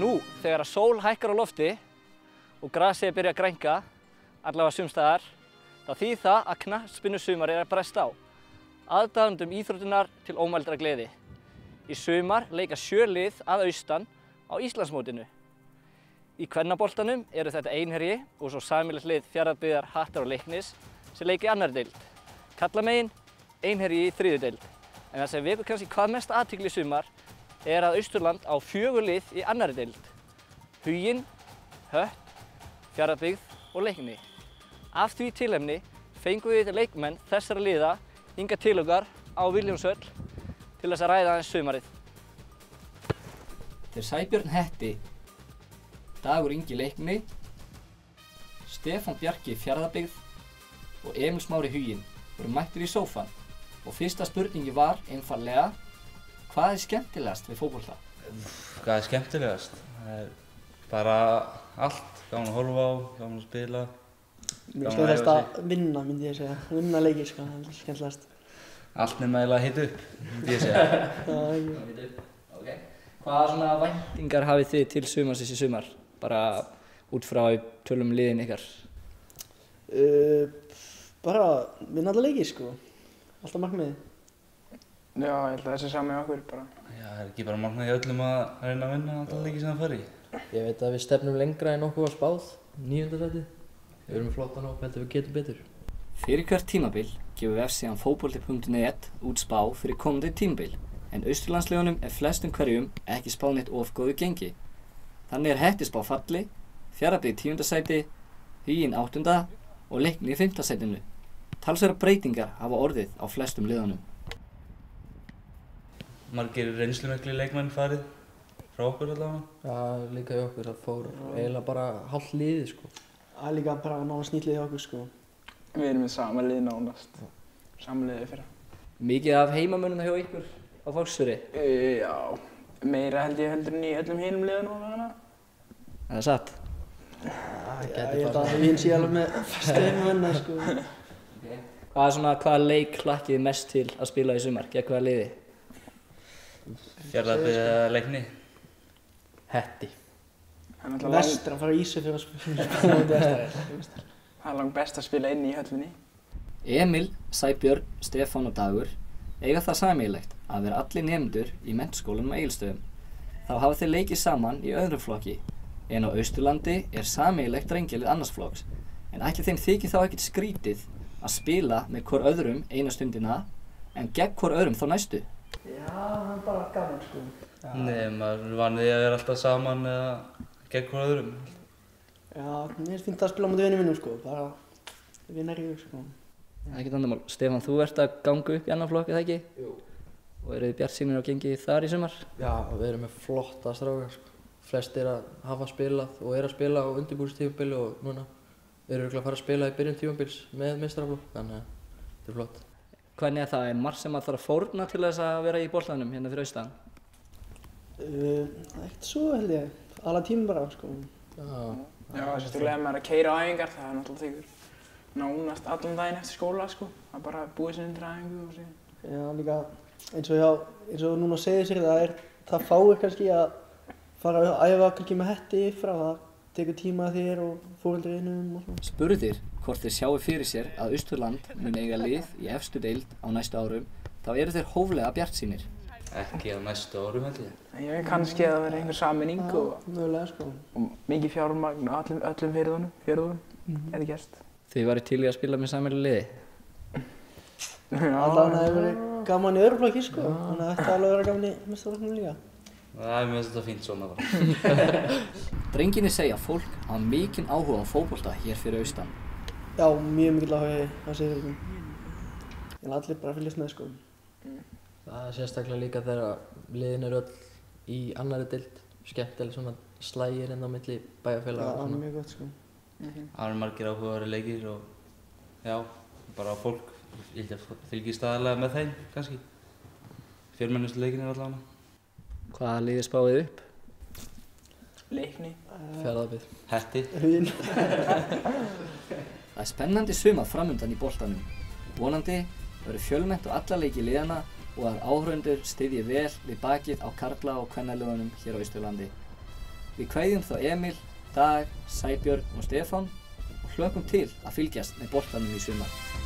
Nú, þegar sól hækkar á lofti og grasið er byrjað að grænka, allavega sums staðar, þá þýðir það að knattspyrnusumarið er að bresta á. Aðdáendum íþróttunar til ómældra gleði. Í sumar leika 7 lið að austan á Íslandsmótinu. Í kvennaboltanum eru þetta Einherji og svo sameiginlegt lið Fjarðabyggðar, Hattar og Leiknis sem leika í annarri deild. Karlamegin Einherji í 3. deild. En það sem vekur kannski hvað mest athygli í sumar er að Austurland á 4 lið í annarri deild. Huginn, Hött, Fjarðabyggð og Leikni. Af því tilefni fengum við leikmenn þessara liða hingað til okkar á Vilhjálmshöll til þess að ræða aðeins sumarið. Þeir Sæbjörn Hetti, Dagur Ingi Leikni, Stefán Bjarki Fjarðabyggð og Emil Smári Huginn voru mættir í sófann og fyrsta spurningi var einfaldlega: hvað er skemmtilegast við fótbolta? Hvað er skemmtilegast? Það er bara allt. Gaman að horfa á, gaman að spila. Mér skemmtilegast að vinna, myndi ég segja. Vinna leiki, sko, það er skemmtilegast. Allt nema eiginlega að hita upp, myndi ég segja. Hita upp, ok. Hvaða svona væntingar hafið þið til sumarsins í sumar? Bara út frá tölum liðin ykkar. Bara vinna alla leiki, sko. Alltaf markmiði. Já, ég held að það sé sami okkur bara. Já, það er ekki bara markmiði í öllum að reyna að vinna alla leiki sem það fari í. Ég veit að við stefnum lengra en okkur var spáð, 9. sæti. Við erum flottan hóp, heldur við getum betur. Fyrir hvert tímabil gefur vefsíðan fótbolti.net út spá fyrir komandi tímabil, en Austurlandsliðunum er flestum hverjum ekki spáð neitt of góðu gengi. Þannig er Hetti spáð falli, Fjarðabyggð í 10. sæti, Huginn 8. og Leikni í 5. sætinu. Talsverðar breytingar hafa orðið á flestum liðunum. Margir reynslumiklir leikmenn farið frá okkur allavega. Já, líka í okkur, það fór eiginlega bara hálft liðið, sko. Það er líka bara nánast nýtt lið hjá okkur, sko. Við erum með sama lið nánast. Sama liðið fyrra. Mikið af heimamönnum hjá ykkur á Fásfsfirði? Já, meira held ég heldur en í öllum hinum liðunum og hana. Er það satt? Já, ég held að við sé alveg með streymamennar, sko. Hvaða leik hlakkið þið mest til að spila í sumar? Gegn hvaða liði? Fjarðabyggð eða Leikni? Hetti. Vestra, fara í Ísafjörð og spila út í Vestra. Það er langt best að spila inn í höllinni. Emil, Sæbjörn, Stefán og Dagur eiga það sameiginlegt að vera allir nemendur í menntaskólanum á Egilsstöðum. Þá hafa þeir leikið saman í öðrum flokki, en á Austurlandi er sameiginlegt drengjalið annars flokks. En ætli þeim þykir þá ekkert skrítið að spila með hvor öðrum eina stundina en gegn hvor öðrum þá næstu? Já, það er bara gaman, sko. Nei, maður er vanið að vera alltaf saman eða gegn hvor öðrum. Já, mér finnst það að spila á móti vinum mínum, sko. Bara vinna ríður, sko. Ekkert vandamál. Stefán, þú ert að ganga upp í annan flokk, eða ekki? Jú. Og eru þið bjartsýnir á gengið þar í sumar? Já, við erum með flotta strákar, sko. Flestir að hafa spilað og eru að spila á undirbúningstímabili og núna eru örugglega að fara að spila í byrjun tímabils með meistaraflokk, þannig að þetta er flott. Hvernig er það? Er margt sem að þarf að fórna til þess að vera í boltanum hérna fyrir austan? Ekkert svo held ég. Alla tímum bara, sko. Já, sérstaklega ef maður er að keyra á æfingar, það er náttúrulega þykir nánast allan daginn eftir skóla, sko. Það er bara búið sér undir æfingu og síðan. Já, líka eins og núna segir sér það fáir kannski að fara að æfa kannski með Hetti frá það. Tekur tíma að þér og foreldriðinum og svona. Spurðir hvort þeir sjáu fyrir sér að Austurland mun eiga lið í efstu deild á næstu árum, þá eru þeir hóflega bjartsýnir. Ekki á næstu árum held ég. Ég veit kannski að það verði einhver sameining mögulega, sko. Og mikið fjármagn á öllum fjörðunum er gerst. Þið væri til í að spila með sameiginlegu liði? Allavega það hefur verið gaman í öðrum flokki, sko. Þannig að þetta alveg vera gaman í meistaraflokknum líka. Það er mjög þetta fínt svona bara. Drengirnir segja að fólk hafa mikinn áhuga á fótbolta hér fyrir austan. Já, mjög mikill áhugi á Seyðisfirði. En allir bara fylgjast með, sko. Það er sérstaklega líka þegar liðin eru öll í annarri deild. Skemmtileg svona slægir inn á milli bæjarfélaga. Já, það er mjög gott, sko. Það eru margir áhugaverðir leikir og já, bara fólk fylgist aðalega með þeim kannski. Fjölmennustu leikinir allavega. Hvaða liði spáið upp? Leikni. Fjarðabyggð. Hetti. Huginn. Það er spennandi sumar framundan í boltanum. Vonandi verður fjölmennt á alla leiki liðanna og að áhorfendur styðji vel við bakið á karla- og kvennaliðunum hér á Austurlandi. Við kveðjum þá Emil, Dag, Sæbjörn og Stefán og hlökkum til að fylgjast með boltanum í sumar.